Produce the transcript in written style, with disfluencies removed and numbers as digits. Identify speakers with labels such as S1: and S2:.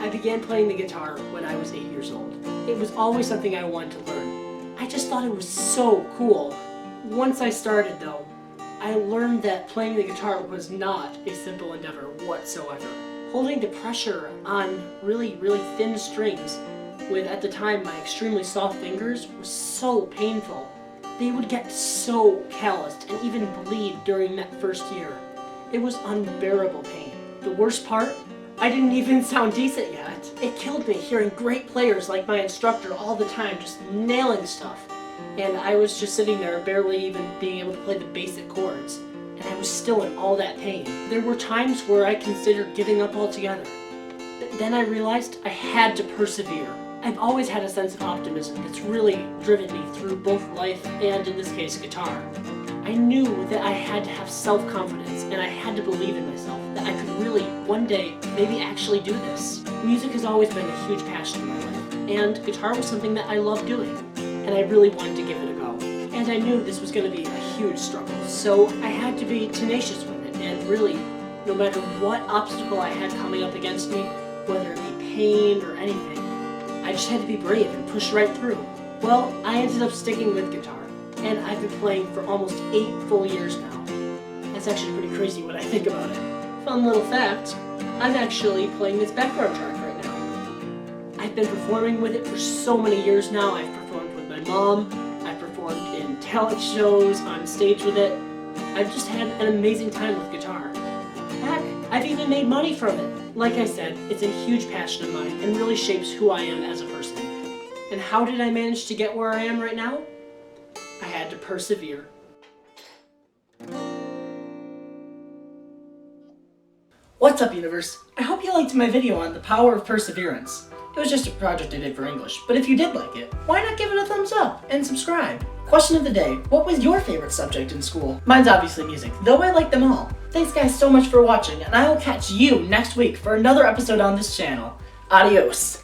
S1: I began playing the guitar when I was 8 years old. It was always something I wanted to learn. I just thought it was so cool. Once I started though, I learned that playing the guitar was not a simple endeavor whatsoever. Holding the pressure on really thin strings with, at the time, my extremely soft fingers was so painful. They would get so calloused and even bleed during that first year. It was unbearable pain. The worst part? I didn't even sound decent yet. It killed me hearing great players like my instructor all the time just nailing stuff. And I was just sitting there barely even being able to play the basic chords. And I was still in all that pain. There were times where I considered giving up altogether. But then I realized I had to persevere. I've always had a sense of optimism that's really driven me through both life and, in this case, guitar. I knew that I had to have self-confidence and I had to believe in myself, that I could really, one day, maybe actually do this. Music has always been a huge passion in my life, and guitar was something that I loved doing, and I really wanted to give it a go. And I knew this was going to be a huge struggle, so I had to be tenacious with it, and really, no matter what obstacle I had coming up against me, whether it be pain or anything, I just had to be brave and push right through. Well, I ended up sticking with guitar, and I've been playing for almost 8 full years now. That's actually pretty crazy when I think about it. Fun little fact, I'm actually playing this background track right now. I've been performing with it for so many years now. I've performed with my mom, I've performed in talent shows, on stage with it. I've just had an amazing time with guitar. Heck, I've even made money from it. Like I said, it's a huge passion of mine and really shapes who I am as a person. And how did I manage to get where I am right now? I had to persevere. What's up, universe? I hope you liked my video on the power of perseverance. It was just a project I did for English, but if you did like it, why not give it a thumbs up and subscribe? Question of the day, what was your favorite subject in school? Mine's obviously music, though I like them all. Thanks guys so much for watching, and I will catch you next week for another episode on this channel. Adios!